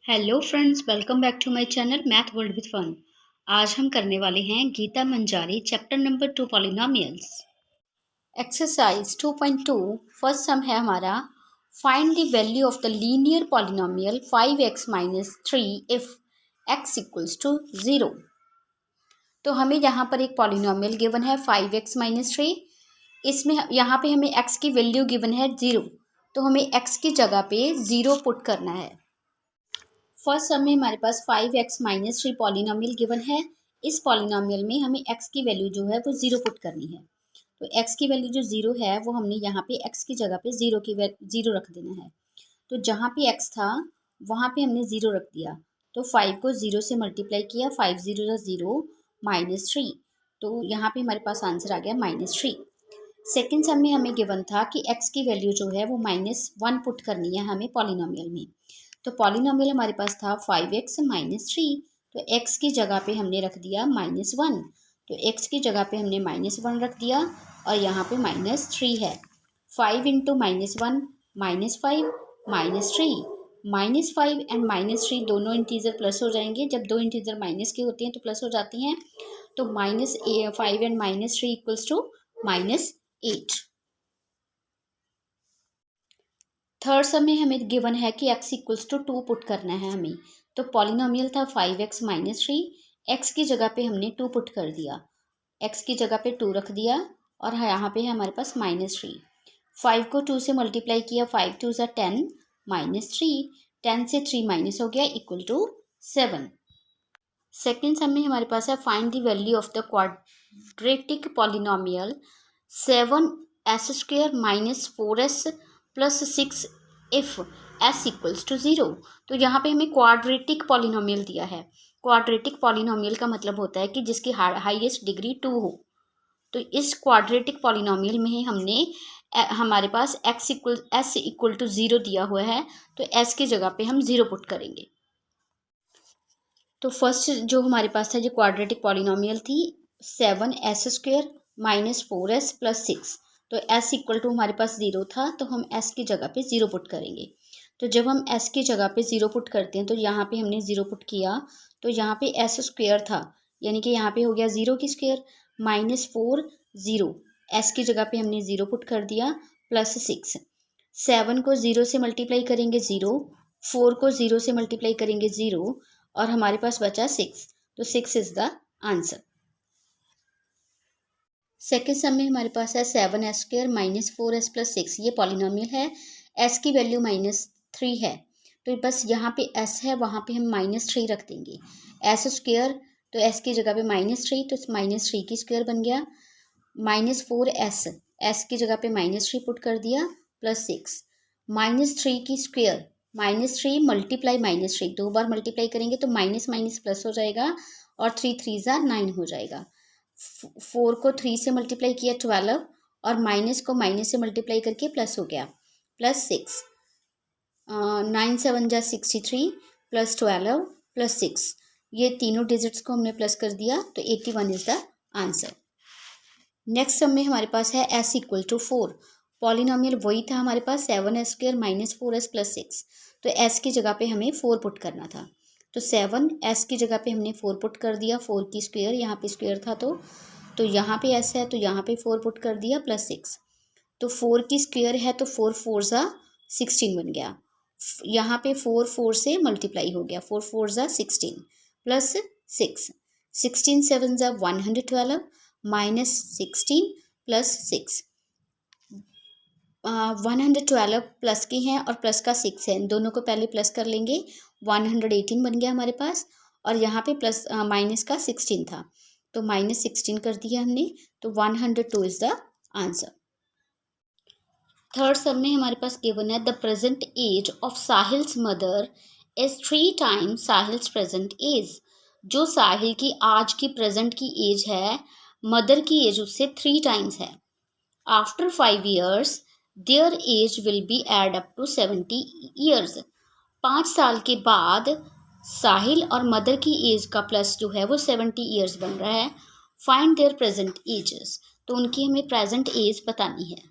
Hello friends, welcome back to my channel math world with fun. आज हम करने वाले हैं Gita Manjari chapter number 2 polynomials. Exercise 2.2 first sum है हमारा, find the value of the linear polynomial 5x minus 3 if x equals to 0। तो हमें यहाँ पर एक पॉलिनोमियल गिवन है 5x माइनस 3। इसमें यहाँ पे हमें x की वैल्यू गिवन है 0, तो हमें x की जगह पे 0 पुट करना है। फर्स्ट सम में हमारे पास 5x माइनस 3 पॉलिनोमियल गिवन है। इस पॉलिनोमियल में हमें x की वैल्यू जो है वो 0 पुट करनी है। तो x की वैल्यू जो 0 है वो हमने यहाँ पे x की जगह पे 0 रख देना है। तो जहाँ पे x था वहाँ पे हमने 0 रख दिया। तो 5 को 0 से मल्टीप्लाई किया, 5 0 0 माइनस 3। तो यहाँ पे हमारे पास आंसर आ गया -3। सेकेंड सम में हमें गिवन था कि x की वैल्यू जो है वो -1 पुट करनी है हमें पॉलिनोमियल में। तो पॉलिनोमियल हमारे पास था 5x माइनस 3। तो x की जगह पे हमने रख दिया -1। तो x की जगह पे हमने -1 रख दिया और यहाँ पे -3 है। 5 इंटू -1 -5 -3। -5 एंड -3 दोनों इंटीजर प्लस हो जाएंगे। जब दो इंटीजर माइनस के होते हैं तो प्लस हो जाती हैं। तो -5 and -3 equals to -8। Third sum में हमें गिवन है कि x इक्वल्स टू 2 पुट करना है हमें। तो पॉलिनोमियल था 5x माइनस 3। x की जगह पे हमने 2 पुट कर दिया, x की जगह पे 2 रख दिया और यहाँ पे है हमारे पास -3। 5 को 2 से मल्टीप्लाई किया, 5 2 ज़ा 10 -3। 10 से 3 माइनस हो गया इक्वल टू 7। सेकेंड सम में हमारे पास है find the value of the quadratic polynomial 7s² minus 4s plus 6 if s equals to 0। तो यहाँ पे हमें क्वाड्रेटिक पॉलिनोमियल दिया है। क्वाड्रेटिक पॉलिनोमियल का मतलब होता है कि जिसकी हाईएस्ट डिग्री 2 हो। तो इस क्वाड्रेटिक पॉलिनोमियल में ही हमने हमारे पास s इक्वल टू 0 दिया हुआ है। तो s की जगह पे हम 0 पुट करेंगे। तो फर्स्ट जो हमारे पास था जो क्वाड्रेटिक पॉलिनोमियल थी 7s² माइनस 4s प्लस 6। तो s इक्वल टू हमारे पास 0 था, तो हम s की जगह पे 0 पुट करेंगे। तो जब हम s की जगह पे 0 पुट करते हैं तो यहाँ पे हमने 0 पुट किया, तो यहाँ पे s² था, यानी कि यहाँ पे हो गया 0 की स्क्वायर -4 0। s की जगह पे हमने 0 पुट कर दिया प्लस 6। 7 को 0 से मल्टीप्लाई करेंगे 0, 4 को 0 से मल्टीप्लाई करेंगे 0 और हमारे पास बचा 6। तो 6 is the answer. Second sum में हमारे पास है 7s² माइनस 4s प्लस 6। ये पॉलिनोमियल है, s की वैल्यू -3 है। तो बस यहाँ पे s है, वहाँ पे हम -3 रख देंगे। s², तो s की जगह पे -3, तो -3 की स्क्वायर बन गया। -4s, s की जगह पे -3 पुट कर दिया प्लस 6। -3 की स्क्वायर, -3 मल्टीप्लाई -3, 2 बार मल्टीप्लाई करेंगे तो माइनस माइनस प्लस हो जाएगा और 3 3 ज़ा 9 हो जाएगा। 4 को 3 से मल्टीप्लाई किया 12 और माइनस को माइनस से मल्टीप्लाई करके प्लस हो गया प्लस 6। 9 7 जा 63 प्लस 12 प्लस 6। ये तीनों डिजिट्स को हमने प्लस कर दिया, तो 81 is the answer. Next sum में हमारे पास है s इक्वल टू 4। पॉलिनोमियल वही था हमारे पास 7s² माइनस 4s प्लस 6। तो s की जगह पे हमें 4 पुट करना था। तो 7 s की जगह पे हमने 4 पुट कर दिया, 4 की स्क्वायर, यहाँ पे स्क्वायर था तो यहाँ पे s है तो यहाँ पे 4 पुट कर दिया प्लस 6। तो 4 की स्क्वायर है तो 4 4 ज़ा 16 बन गया। यहाँ पे 4 4 से मल्टीप्लाई हो गया, 4 4 ज़ा 16 प्लस 6। 16 7 ज़ा 112 माइनस 16 प्लस 6। 112 प्लस की हैं और प्लस का 6 है, इन दोनों को पहले प्लस कर लेंगे। 118 बन गया हमारे पास और यहाँ पे प्लस माइनस का 16 था, तो -16 कर दिया हमने। तो 102 is the answer. Third sum में हमारे पास गिवन है the present age of Sahil's mother is 3 times Sahil's present age. जो साहिल की आज की प्रेजेंट की एज है, मदर की एज उससे 3 टाइम्स है। After 5 years their age will be add up to 70 years। 5 साल के बाद साहिल और मदर की एज का प्लस जो है वो 70 years बन रहा है। फाइंड देयर प्रेजेंट एजेस, तो उनकी हमें प्रेजेंट एज बतानी है।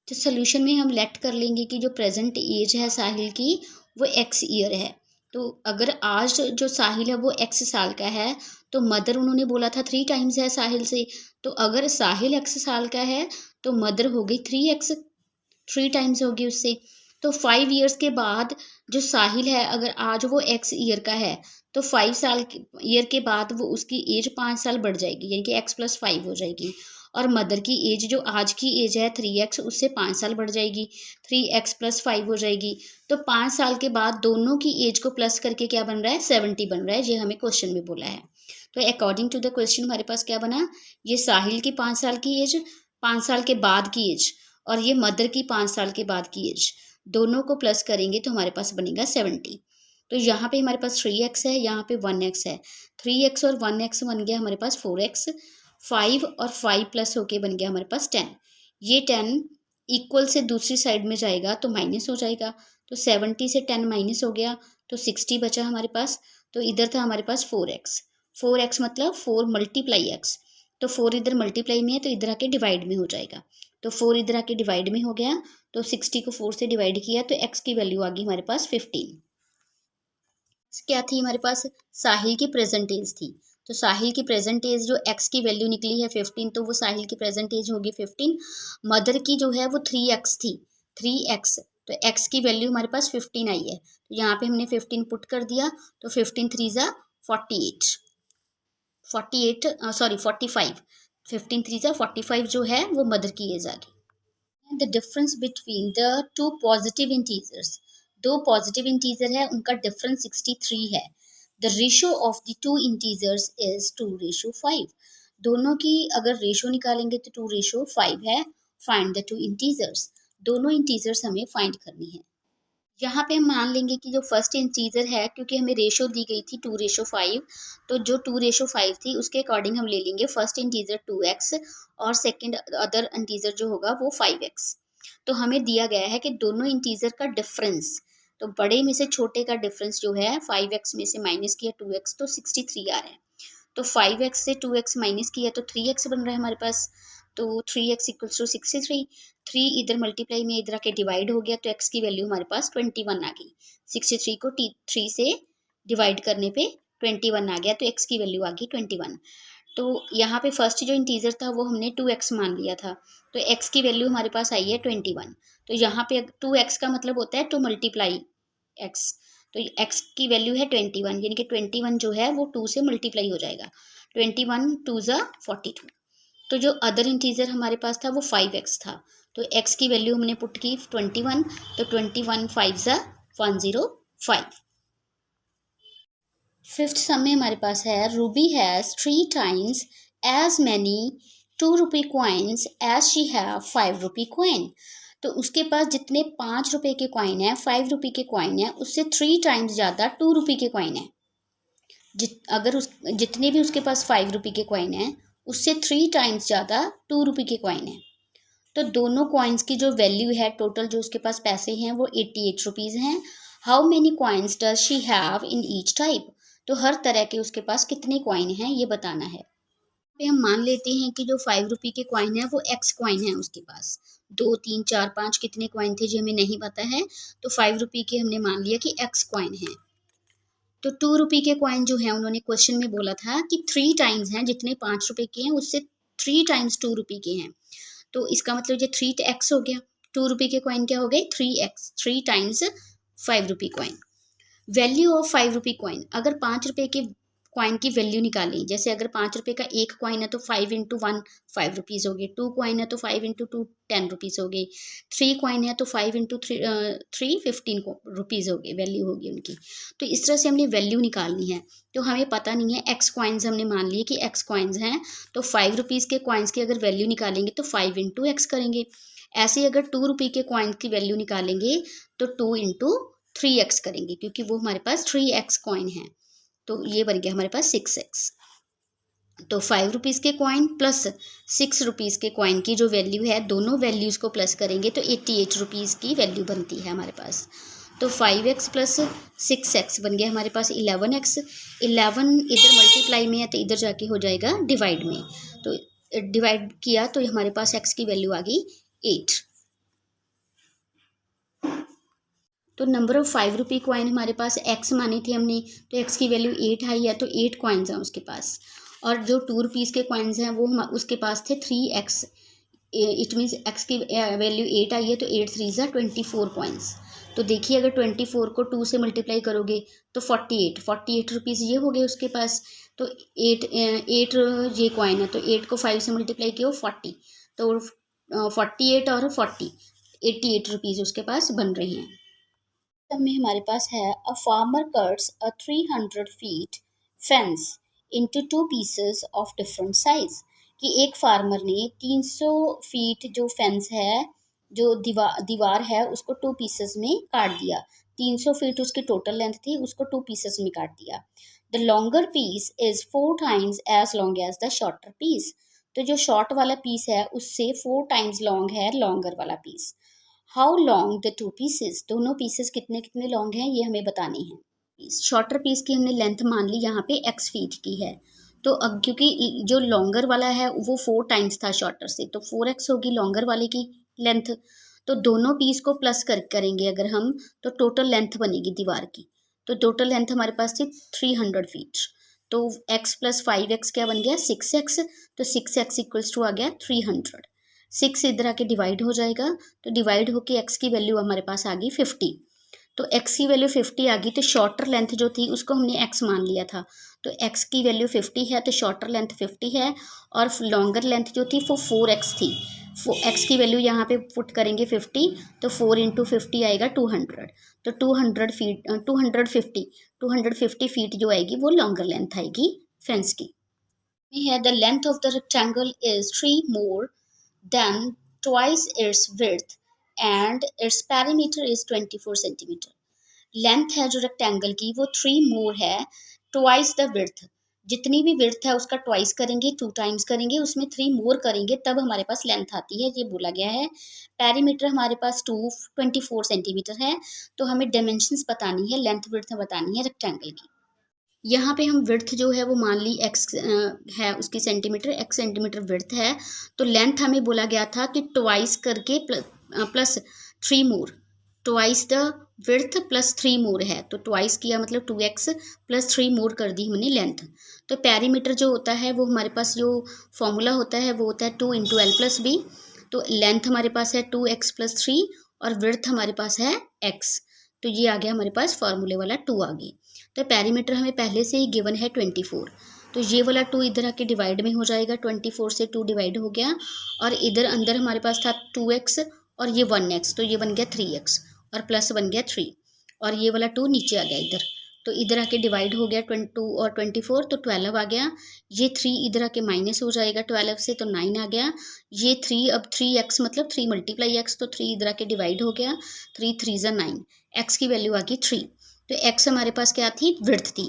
तो सोल्यूशन में हम लेट कर लेंगे कि जो प्रेजेंट एज है साहिल की वो x ईयर है। तो अगर आज जो साहिल है वो x साल का है, तो मदर उन्होंने बोला था 3 टाइम्स है साहिल से, तो अगर साहिल x साल का है तो मदर हो गई 3x, 3 टाइम्स होगी उससे। तो 5 ईयर्स के बाद जो साहिल है, अगर आज वो x ईयर का है, तो 5 साल ईयर के बाद वो उसकी एज 5 साल बढ़ जाएगी, यानी कि x+5 हो जाएगी। और मदर की एज जो आज की एज है 3x, उससे 5 साल बढ़ जाएगी, 3x+5 हो जाएगी। तो 5 साल के बाद दोनों की एज को प्लस करके क्या बन रहा है, 70 बन रहा है। ये हमें क्वेश्चन में बोला है। तो अकॉर्डिंग टू द क्वेश्चन हमारे पास क्या बना, ये साहिल की 5 साल की एज, 5 साल के बाद की एज, और ये मदर की 5 साल के बाद की एज, दोनों को प्लस करेंगे तो हमारे पास बनेगा 70। तो यहाँ पे हमारे पास 3x है, यहाँ पे 1x है, 3x और 1x बन गया हमारे पास 4x, 5 और 5 प्लस होके बन गया हमारे पास 10। ये 10 इक्वल से दूसरी साइड में जाएगा तो माइनस हो जाएगा, तो 70 से 10 माइनस हो गया तो 60 बचा हमारे पास। तो इधर था हमारे पास 4x, 4x मतलब 4 मल्टीप्लाई x, तो 4 इधर मल्टीप्लाई में है तो इधर आके डिवाइड में हो जाएगा, तो 4 इधर आके डिवाइड में हो गया, तो 60 को 4 से डिवाइड किया तो x की वैल्यू आ गई हमारे पास 15। क्या थी हमारे पास, साहिल की प्रेजेंट एज थी, तो साहिल की प्रेजेंट एज जो x की वैल्यू निकली है 15, तो वो साहिल की प्रेजेंट एज होगी 15। मदर की जो है वो 3x थी, 3x, तो x की वैल्यू हमारे पास 15 आई है, तो यहाँ पे हमने 15 पुट कर दिया, तो 15 3 ज़ा 48, 48 सॉरी 45, 15 3 ज़ा 45 जो है वो मदर की एज आ गई। The difference between the two positive integers, दो पॉजिटिव इंटीजर है उनका डिफरेंस 63 है। The ratio of the two integers is 2:5। दोनों की अगर रेशो निकालेंगे तो 2:5 है। फाइंड द टू इंटीजर्स, दोनों इंटीजर्स हमें फाइंड करनी है। यहाँ पे हम मान लेंगे कि जो फर्स्ट इंटीजर है, क्योंकि हमें रेशो दी गई थी 2:5, तो जो 2:5 थी उसके अकॉर्डिंग हम ले लेंगे फर्स्ट इंटीजर 2x, और सेकंड अदर इंटीजर जो होगा वो 5x। तो हमें दिया गया है कि दोनों इंटीजर का डिफरेंस, तो बड़े में से छोटे का डिफरेंस जो है 5x में से माइनस किया 2x, तो 63 आ रहा है। तो 5x से 2x माइनस किया तो 3x बन रहा है हमारे पास, तो 3x इक्वल्स टू 63। 3 इधर मल्टीप्लाई में इधर आके डिवाइड हो गया, तो x की वैल्यू हमारे पास 21 आ गई। 63 को 3 से डिवाइड करने पे 21 आ गया, तो x की वैल्यू आ गई 21। तो यहाँ पे फर्स्ट जो इंटीजर था वो हमने 2x मान लिया था, तो x की वैल्यू हमारे पास आई है 21। तो यहाँ पे 2x का मतलब होता है 2 मल्टीप्लाई x, तो x की वैल्यू है 21, यानी कि 21 जो है वो 2 से मल्टीप्लाई हो जाएगा, 21 2 ज़ा 42। तो जो अदर इंटीजर हमारे पास था वो 5x था, तो x की वैल्यू हमने पुट की 21, तो 21 5 ज़ा 105। फिफ्थ सम में हमारे पास है, Ruby has 3 times as many 2 rupee coins as she have 5 rupee coin. तो उसके पास जितने 5 रुपए के कॉइन है, 5 रुपी के कॉइन है, उससे 3 टाइम्स ज़्यादा 2 रुपी के कॉइन है। अगर उस जितने भी उसके पास 5 रुपी के कॉइन है, उससे 3 टाइम्स ज़्यादा 2 रुपी के कॉइन है। तो दोनों कॉइन्स की जो वैल्यू है, टोटल जो उसके पास पैसे हैं वो 88 रुपीज़ हैं। How many coins does she have in each type, तो हर तरह के उसके पास कितने कॉइन हैं ये बताना है। पे हम मान लेते हैं कि जो 5 रुपी के कॉइन है वो एक्स कॉइन है उसके पास, 2 3 4 5 कितने कॉइन थे जो हमें नहीं पता है, तो 5 रुपी के हमने मान लिया कि एक्स कॉइन है। तो 2 रुपी के कॉइन जो है उन्होंने क्वेश्चन में बोला था कि 3 टाइम्स हैं, जितने 5 रुपए के हैं उससे 3 टाइम्स 2 रुपी के हैं, तो इसका मतलब ये 3x हो गया। 2 रुपी के कॉइन क्या हो गए 3x, 3 times 5 rupee coin. Value of 5 rupee coin, अगर 5 रुपए के कॉइन की वैल्यू निकालें, जैसे अगर 5 रुपए का एक कॉइन है तो 5 इंटू 1 5 रुपीज़ हो गए, 2 कॉइन है तो 5 इंटू 2 10 रुपीज़ हो गई, 3 कॉइन है तो 5 इंटू 3 15 रुपीज़ हो गए, वैल्यू होगी उनकी। तो इस तरह से हमने वैल्यू निकालनी है। तो हमें पता नहीं है, एक्स कॉइन्स हमने मान लिए कि एक्स कॉइन्स हैं, तो 5 रुपीज़ के कॉइन्स की अगर वैल्यू निकालेंगे तो 5 इंटू एक्स करेंगे। ऐसे ही अगर 2 रुपी के कॉइन की वैल्यू निकालेंगे तो 2 इंटू 3x करेंगे, क्योंकि वो हमारे पास 3x कॉइन है, तो ये बन गया हमारे पास 6x। तो 5 रुपीज़ के कॉइन प्लस 6 रुपीज़ के कॉइन की जो वैल्यू है, दोनों वैल्यूज़ को प्लस करेंगे तो 88 रुपीज़ की वैल्यू बनती है हमारे पास। तो 5x प्लस 6x बन गया हमारे पास 11x। 11 इधर मल्टीप्लाई में है तो इधर जाके हो जाएगा डिवाइड में, तो डिवाइड किया तो हमारे पास x की वैल्यू आ गई 8। तो नंबर ऑफ़ 5 रुपी कॉइन हमारे पास एक्स मानी थी हमने, तो एक्स की वैल्यू 8 आई है, तो 8 कॉइन्स हैं उसके पास। और जो 2 रुपीज़ के कॉइन्स हैं वो हम उसके पास थे 3x, इट मीन्स एक्स की वैल्यू 8 आई है, तो 8 3 ज़ा 24 कॉइन्स। तो देखिए अगर 24 को 2 से मल्टीप्लाई करोगे तो 48 रुपीज़ ये हो गए उसके पास। तो 8 ये कॉइन है, तो 8 को 5 से मल्टीप्लाई किया 40, तो 48 और 40 88 रुपीज़ उसके पास बन रही हैं। में हमारे पास है a farmer cuts a 300 feet fence into 2 pieces of different size, कि एक फार्मर ने 300 फीट जो फेंस है, जो दीवार है, उसको 2 पीसेस में काट दिया। 300 फीट उसकी टोटल लेंथ थी, उसको 2 पीसेस में काट दिया। The longer piece is 4 times as long as the shorter piece, तो जो शॉर्ट वाला पीस है उससे 4 टाइम्स लॉन्ग है लॉन्गर वाला piece. How long the 2 pieces, दोनों पीसेस कितने कितने लॉन्ग हैं ये हमें बतानी है। शॉर्टर पीस की हमने लेंथ मान ली यहाँ पे x फीट की है, तो अब क्योंकि जो लॉन्गर वाला है वो 4 टाइम्स था शॉर्टर से, तो 4x होगी लॉन्गर वाले की लेंथ। तो दोनों पीस को प्लस करेंगे अगर हम, तो टोटल लेंथ बनेगी दीवार की। तो टोटल लेंथ हमारे पास थी 300 फीट, तो x प्लस 5x क्या बन गया 6x, तो 6x इक्वल्स टू आ गया 300। 6 इधर आके डिवाइड हो जाएगा, तो डिवाइड होके x की वैल्यू हमारे पास आ गई 50। तो x की वैल्यू 50 आ गई, तो शॉर्टर लेंथ जो थी उसको हमने x मान लिया था, तो x की वैल्यू 50 है, तो शॉर्टर लेंथ 50 है, और लॉन्गर लेंथ जो थी वो 4x थी। x की वैल्यू यहाँ पे पुट करेंगे 50, तो 4 इंटू 50 आएगा 200, तो 200 फीट 250 फीट जो आएगी वो लॉन्गर लेंथ आएगी फेंस की। है the length of the rectangle is 3 more than twice its width and its perimeter is 24 centimeter। Length है जो रेक्टेंगल की वो 3 मोर है ट्वाइस द विड्थ, जितनी भी विड्थ है उसका ट्वाइस करेंगे, 2 टाइम्स करेंगे, उसमें 3 मोर करेंगे तब हमारे पास लेंथ आती है, ये बोला गया है। पेरीमीटर हमारे पास 24 सेंटीमीटर है, तो हमें डायमेंशंस बतानी है, लेंथ विड्थ बतानी है रेक्टेंगल की। यहाँ पे हम विड्थ जो है वो मान ली x है उसकी सेंटीमीटर, x सेंटीमीटर विड्थ है, तो लेंथ हमें बोला गया था कि ट्वाइस करके plus 3 more, twice the width plus 3 मोर है, तो ट्वाइस किया मतलब 2x प्लस 3 मोर कर दी हमने लेंथ। तो पेरीमीटर जो होता है वो हमारे पास जो फॉर्मूला होता है वो होता है 2 इंटू एल प्लस बी, तो लेंथ हमारे पास है 2x प्लस 3 और विड्थ हमारे पास है x, तो ये आ गया हमारे पास फार्मूले वाला 2 आ गई। तो पेरीमीटर हमें पहले से ही गिवन है 24, तो ये वाला 2 इधर आके डिवाइड में हो जाएगा, 24 से 2 डिवाइड हो गया, और इधर अंदर हमारे पास था 2x और ये 1x, तो ये बन गया 3x और प्लस बन गया 3, और ये वाला 2 नीचे आ गया इधर, तो इधर आके डिवाइड हो गया 22 और 24, तो 12 आ गया। ये 3 इधर आके माइनस हो जाएगा 12 से, तो 9 आ गया। ये 3 अब 3x मतलब 3 मल्टीप्लाई x, तो 3 इधर आके डिवाइड हो गया, 3 3 ज़ा 9, x की वैल्यू आ गई 3। तो x हमारे पास क्या थी विड्थ थी,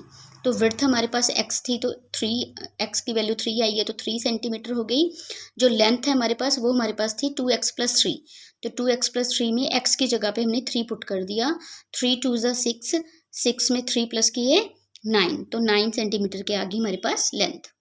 तो विड्थ हमारे पास x थी, तो 3x की वैल्यू 3 आई है, तो 3 सेंटीमीटर हो गई। जो लेंथ है हमारे पास वो हमारे पास थी 2x प्लस 3, तो 2x प्लस 3 में x की जगह पे हमने 3 पुट कर दिया, 3 2 ज़ा 6, 6 में 3 प्लस किए 9, तो 9 सेंटीमीटर के आ गई हमारे पास लेंथ।